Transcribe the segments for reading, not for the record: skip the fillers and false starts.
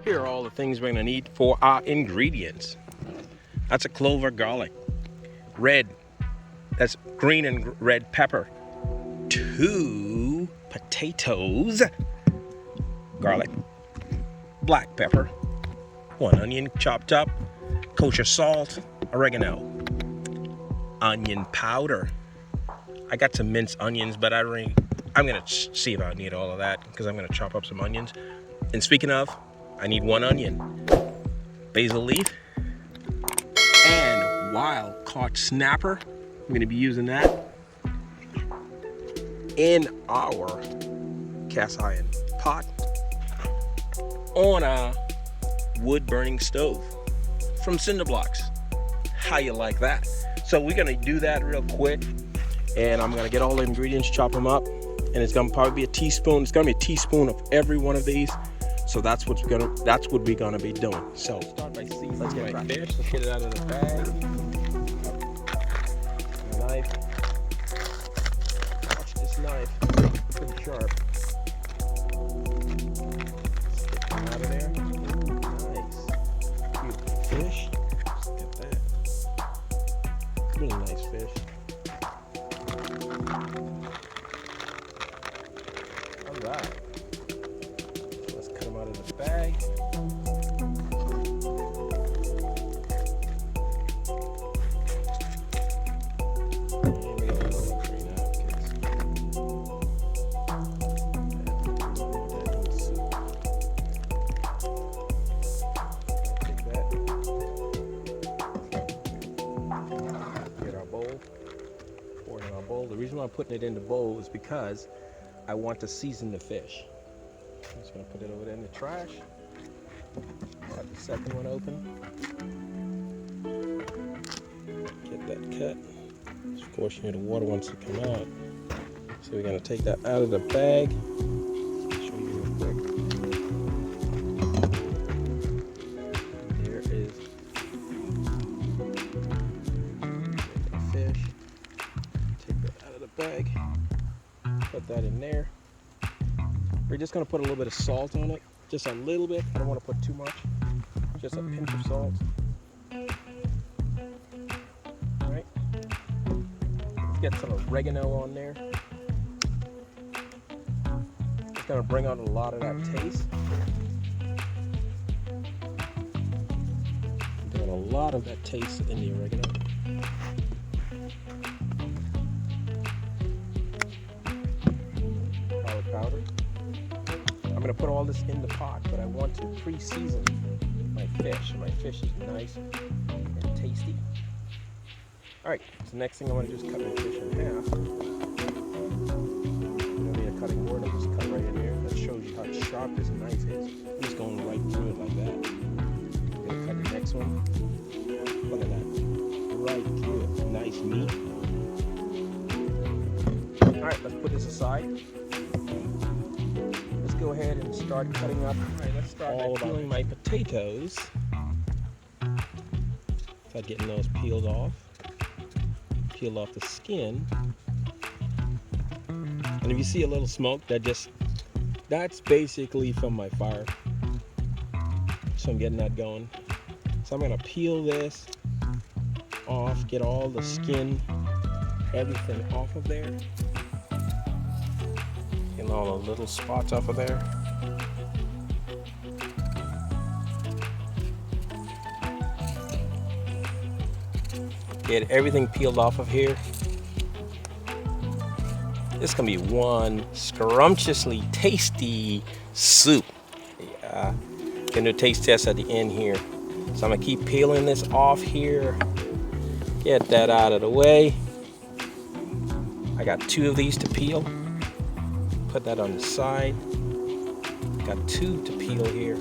Here are all the things we're gonna need for our ingredients. That's a clove of garlic. Red, that's green and red pepper. 2 potatoes. Garlic. Black pepper. 1 onion chopped up. Kosher salt. Oregano. Onion powder. I got some minced onions, but I'm gonna see if I need all of that because I'm gonna chop up some onions. And speaking of, I need 1 onion, basil leaf, and wild caught snapper. I'm gonna be using that in our cast iron pot on a wood burning stove from cinder blocks. How you like that? So we're gonna do that real quick, and I'm gonna get all the ingredients, chop them up, and it's gonna probably be a teaspoon. It's gonna be a teaspoon of every one of these. So that's what we're gonna be doing. So start by seasoning. Let's get my fish. Let's get it out of the bag. A knife. Watch this knife. Pretty sharp. Stick them out of there. Ooh, nice. Beautiful fish. Look at that. Really nice fish. All right. Out of the bag. And we got a little 3 napkins. Take that. Get our bowl. Pour it in our bowl. The reason why I'm putting it in the bowl is because I want to season the fish. I'm just going to put it over there in the trash. Got the second one open. Get that cut. Of course, the water wants to come out. So we're going to take that out of the bag. Show you real quick. There is the fish. Take that out of the bag. Put that in there. We're just going to put a little bit of salt on it, just a little bit. I don't want to put too much, just a pinch of salt. All right. Let's get some oregano on there. It's going to bring out a lot of that taste. Doing a lot of that taste in the oregano. Garlic powder. I'm going to put all this in the pot, but I want to pre-season my fish. My fish is nice and tasty. All right, so the next thing I want to do is cut my fish in half. You don't need a cutting board, I'll just cut right in here. That shows you how sharp this knife is. I'm just going right through it like that. I'm going to cut the next one. Look at that. Right through it. Nice meat. All right, let's put this aside. Go ahead and start cutting up. All right, let's start by peeling my potatoes. Start getting those peeled off. Peel off the skin. And if you see a little smoke, that's basically from my fire. So I'm getting that going. So I'm gonna peel this off, get all the skin, everything off of there. All the little spots off of there. Get everything peeled off of here. This is gonna be one scrumptiously tasty soup. Yeah, gonna do a taste test at the end here. So I'm gonna keep peeling this off here. Get that out of the way. I got 2 of these to peel. Put that on the side. Got 2 to peel here.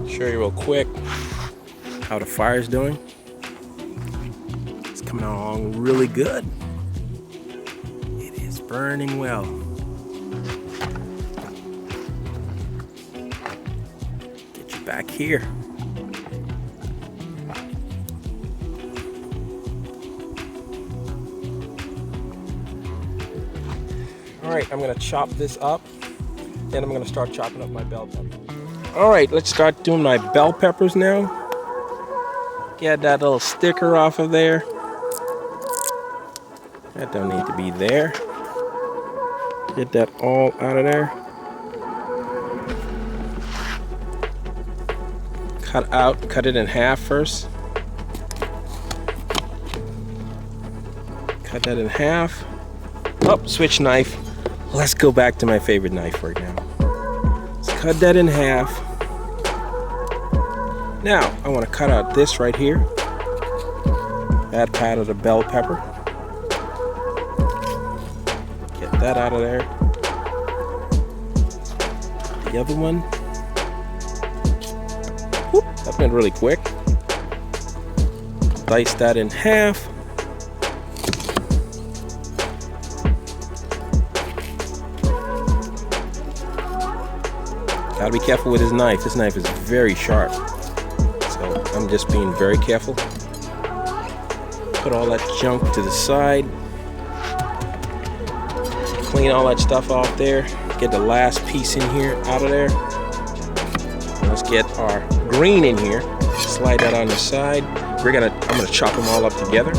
Show you real quick how the fire's doing. It's coming along really good. It is burning well. Get you back here. All right, I'm gonna chop this up. Then I'm gonna start chopping up my bell peppers. All right, let's start doing my bell peppers now. Get that little sticker off of there. That don't need to be there. Get that all out of there. Cut it in half first. Cut that in half. Oh, switch knife. Let's go back to my favorite knife right now. Let's cut that in half. Now, I want to cut out this right here. That part of the bell pepper. Get that out of there. The other one. Whoop, that went really quick. Dice that in half. Gotta be careful with this knife. This knife is very sharp. So I'm just being very careful. Put all that junk to the side. Clean all that stuff off there. Get the last piece in here out of there. Let's get our green in here. Slide that on the side. I'm gonna chop them all up together.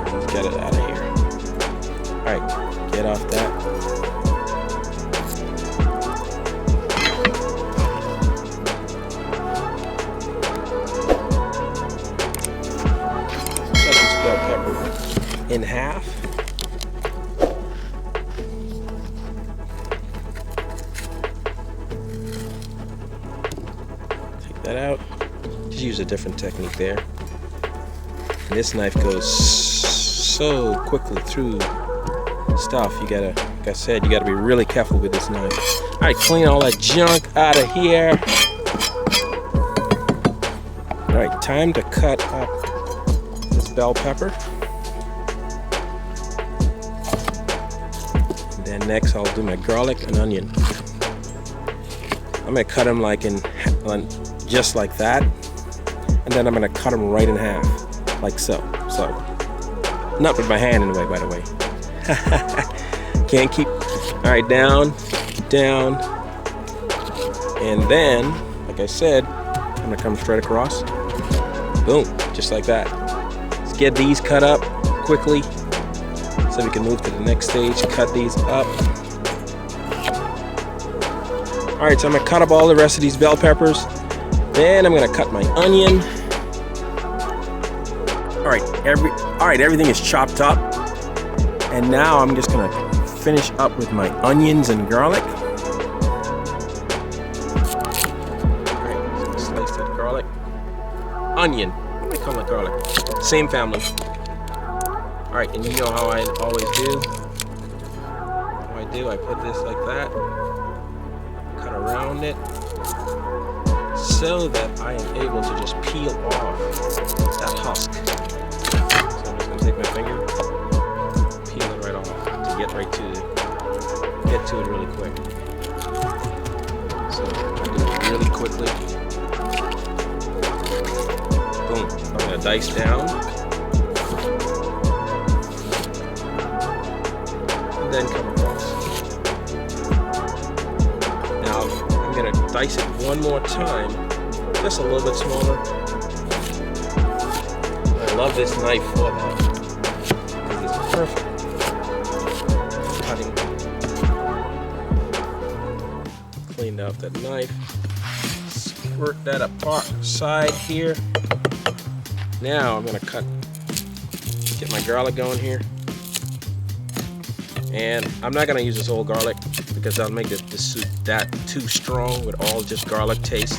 Let's get it out of here. All right, get off that. Cut this bell pepper in half. That out. Just use a different technique there. And this knife goes so quickly through stuff. You gotta, like I said, you gotta be really careful with this knife. All right, clean all that junk out of here. All right, time to cut up this bell pepper. And then next I'll do my garlic and onion. I'm gonna cut them like just like that, and then I'm gonna cut them right in half, like so. So, not with my hand in the way, by the way. Can't keep. All right, down, down, and then, like I said, I'm gonna come straight across. Boom, just like that. Let's get these cut up quickly, so we can move to the next stage. Cut these up. All right, so I'm gonna cut up all the rest of these bell peppers. Then I'm gonna cut my onion. All right, everything is chopped up. And now I'm just gonna finish up with my onions and garlic. All right, so slice that garlic. Onion, I call it garlic. Same family. All right, and you know how I always do. I put this like that. Cut around it, so that I am able to just peel off that husk. So I'm just gonna take my finger, peel it right off to get to it really quick. So I do it really quickly. Boom. I'm gonna dice down, and then come across. Now I'm gonna dice it one more time, just a little bit smaller. I love this knife for that, because it's perfect. Cutting. Cleaned out that knife. Squirt that apart side here. Now I'm gonna get my garlic going here. And I'm not gonna use this whole garlic, because I'll make the soup that too strong with all just garlic taste.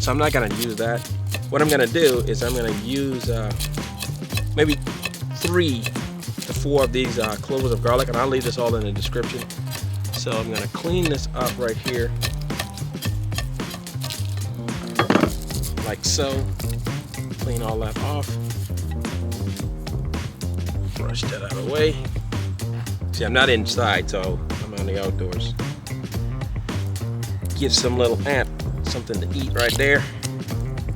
So I'm not gonna use that. What I'm gonna do is I'm gonna use maybe 3 to 4 of these cloves of garlic, and I'll leave this all in the description. So I'm gonna clean this up right here, like so. Clean all that off. Brush that out of the way. See, I'm not inside, so I'm on the outdoors. Give some little ant something to eat right there.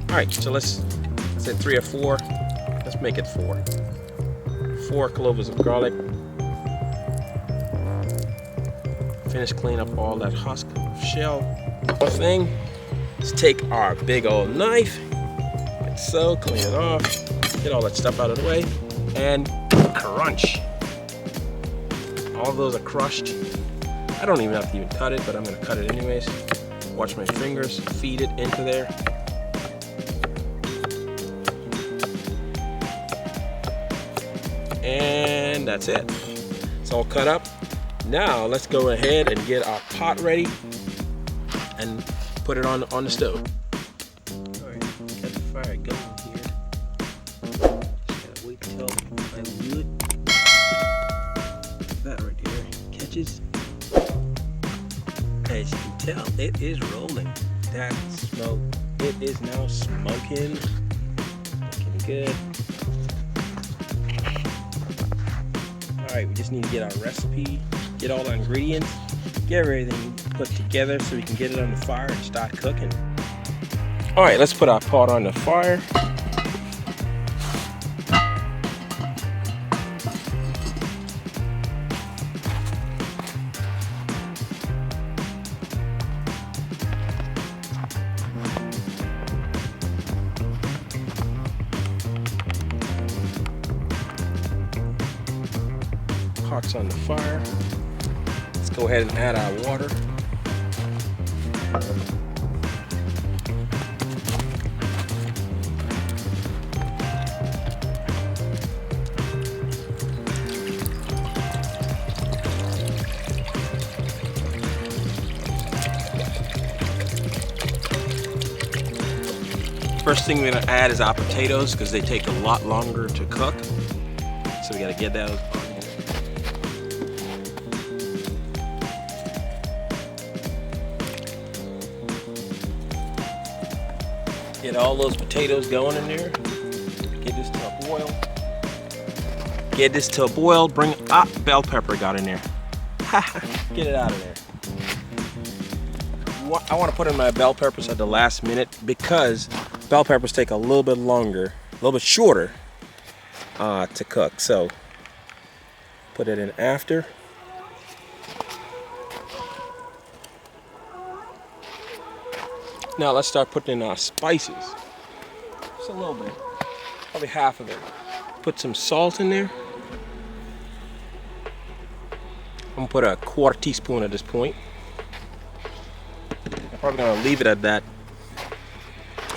All right, so let's say 3 or 4. Let's make it 4. 4 cloves of garlic. finish cleaning up all that husk shell thing, let's take our big old knife, like so, clean it off, get all that stuff out of the way, and crunch. All those are crushed. I don't even have to even cut it, but I'm gonna cut it anyways. Watch my fingers, feed it into there. And that's it. It's all cut up. Now let's go ahead and get our pot ready and put it on the stove. All right, got the fire going here. Just gotta wait till my wood, that right there, catches. As you can tell, it is rolling. That smoke, it is now smoking. Looking good. All right, we just need to get our recipe, get all the ingredients, get everything put together so we can get it on the fire and start cooking. All right, let's put our pot on the fire. Pot's on the fire. Let's go ahead and add our water. First thing we're gonna add is our potatoes because they take a lot longer to cook. So we gotta get those on here. Get all those potatoes going in there. Get this to a boil. Get this to a boil. Bring bell pepper got in there. Get it out of there. I want to put in my bell peppers at the last minute because bell peppers take a little bit longer, a little bit shorter to cook. So put it in after. Now let's start putting in our spices. Just a little bit, probably half of it. Put some salt in there. I'm gonna put a 1/4 teaspoon at this point. I'm probably gonna leave it at that.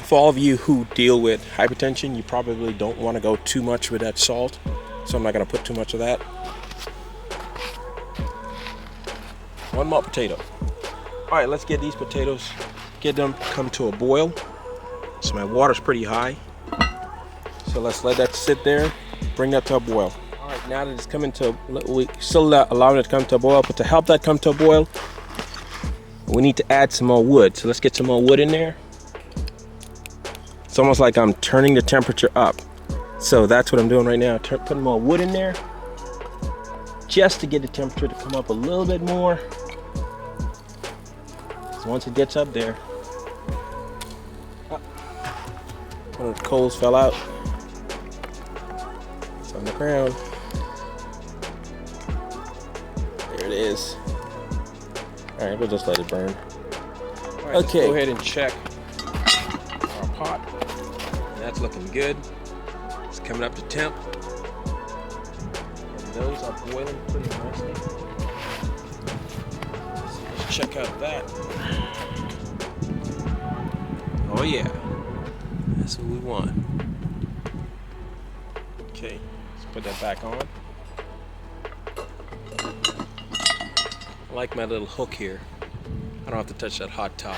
For all of you who deal with hypertension, you probably don't want to go too much with that salt, so I'm not gonna put too much of that. One more potato. All right, let's get these potatoes, get them come to a boil. So my water's pretty high. So let's let that sit there, bring that to a boil. All right, now that it's coming to, we still allowing it to come to a boil, but to help that come to a boil, we need to add some more wood. So let's get some more wood in there. It's almost like I'm turning the temperature up. So that's what I'm doing right now, putting more wood in there, just to get the temperature to come up a little bit more. So once it gets up there, one of the coals fell out. It's on the ground. There it is. All right, we'll just let it burn. All right, okay. Let's go ahead and check our pot. That's looking good. It's coming up to temp. And those are boiling pretty nicely. So let's check out that. Oh yeah, that's what we want. Okay, let's put that back on. I like my little hook here. I don't have to touch that hot top.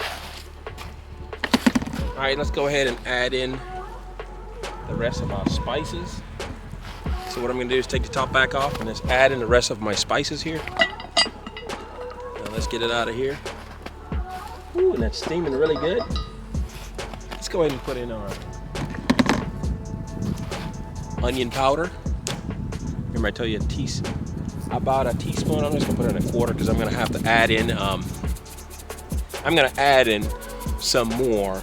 All right, let's go ahead and add in the rest of our spices. So what I'm gonna do is take the top back off and just add in the rest of my spices here. Now let's get it out of here. Ooh, and that's steaming really good. Let's go ahead and put in our onion powder. Remember I tell you about a teaspoon. I'm just gonna put in a 1/4 because I'm gonna have to add in, some more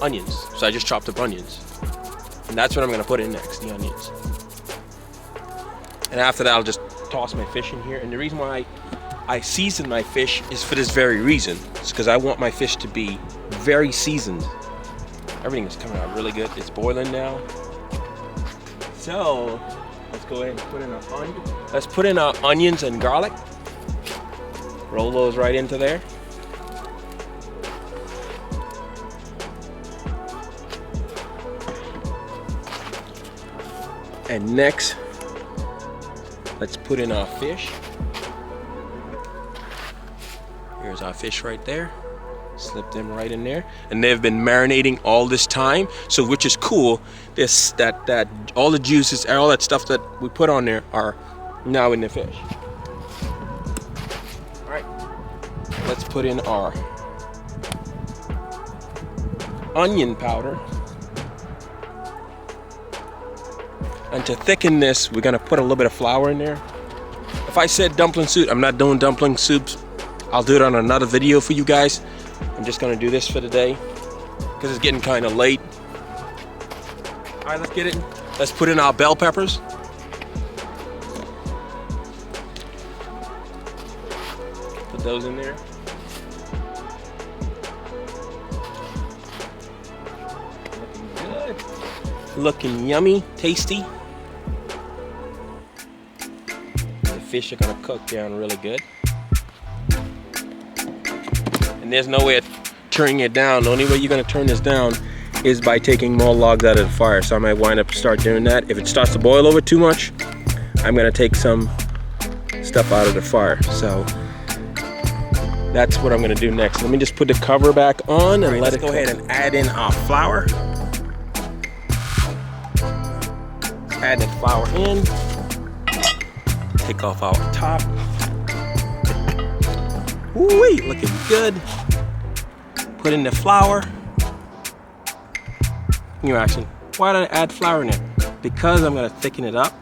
onions. So I just chopped up onions. And that's what I'm gonna put in next, the onions. And after that, I'll just toss my fish in here. And the reason why I season my fish is for this very reason. It's because I want my fish to be very seasoned. Everything is coming out really good. It's boiling now. So let's go ahead and put in our onion. Let's put in our onions and garlic. Roll those right into there. And next, let's put in our fish. Here's our fish right there. Slip them right in there. And they've been marinating all this time, so which is cool. That all the juices, all that stuff that we put on there are now in the fish. All right, let's put in our onion powder. And to thicken this, we're gonna put a little bit of flour in there. If I said dumpling soup, I'm not doing dumpling soups. I'll do it on another video for you guys. I'm just gonna do this for today because it's getting kind of late. All right, let's get it. Let's put in our bell peppers. Put those in there. Looking good. Looking yummy, tasty. The fish are gonna cook down really good. And there's no way of turning it down. The only way you're gonna turn this down is by taking more logs out of the fire. So I might wind up start doing that. If it starts to boil over too much, I'm gonna take some stuff out of the fire. So that's what I'm gonna do next. Let me just put the cover back on and let it go ahead and add in our flour. Add the flour in. Take off our top. Ooh-wee, looking good. Put in the flour. New action. Why did I add flour in there? Because I'm gonna thicken it up.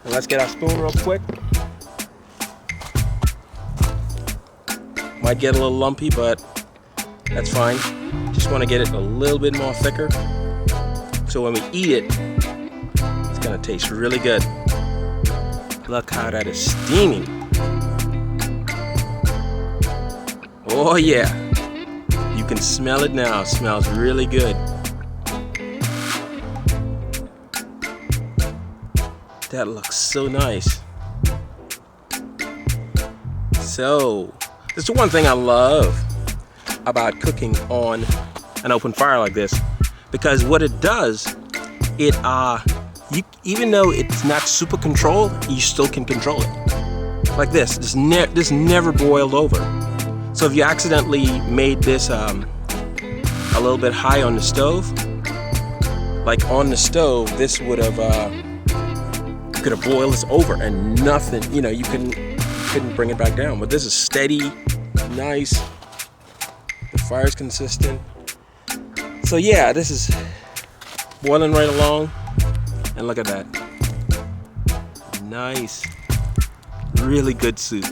And let's get our spoon real quick. Might get a little lumpy, but that's fine. Just wanna get it a little bit more thicker. So when we eat it, it's gonna taste really good. Look how that is steaming. Oh yeah, you can smell it now. It smells really good. That looks so nice. So, this is one thing I love about cooking on an open fire like this, because what it does, even though it's not super controlled, you still can control it. Like this, this never boiled over. So if you accidentally made this a little bit high on the stove, like on the stove, this would have could have boiled this over and nothing. You know, you couldn't bring it back down. But this is steady, nice. The fire's consistent. So yeah, this is boiling right along, and look at that. Nice, really good soup.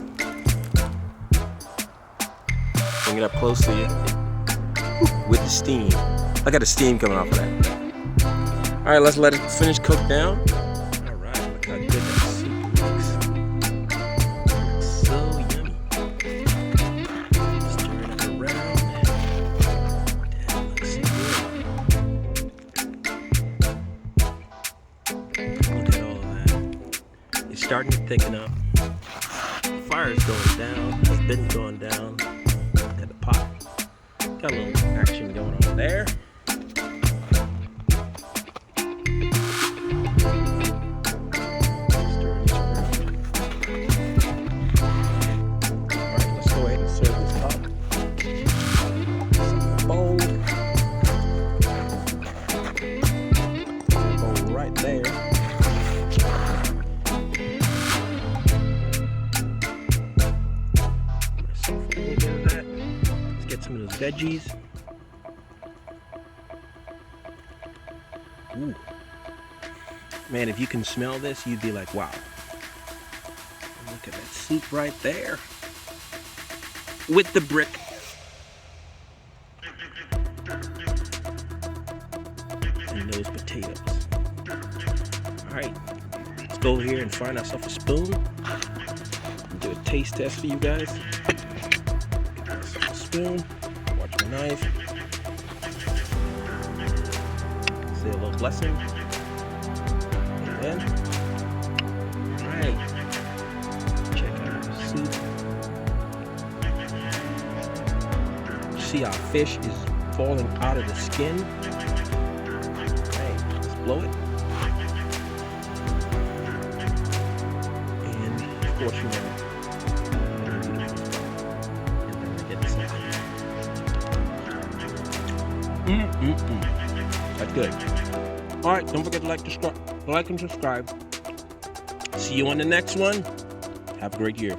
Bring it up close to you with the steam. Look at the steam coming off of that. All right, let's let it finish cook down. All right, look how good that soup looks. Looks so yummy. Stir it up around. That looks so good. Look at all of that. It's starting to thicken up. The fire is going down. Has been going down. Pot. Got a little action going on there. Alright, let's go ahead and serve this up. Some bowl. Bowl right there. Some of those veggies. Ooh. Man, if you can smell this, you'd be like, wow. Look at that soup right there. With the brick. And those potatoes. All right, let's go over here and find ourselves a spoon. do a taste test for you guys. Spoon. Watch my knife. Say a little blessing. Amen. Alright. Check out the soup. See our fish is falling out of the skin. Alright, let's blow it. And of course you know. And then we get this out. That's good. Alright, don't forget to like and subscribe. See you on the next one. Have a great year.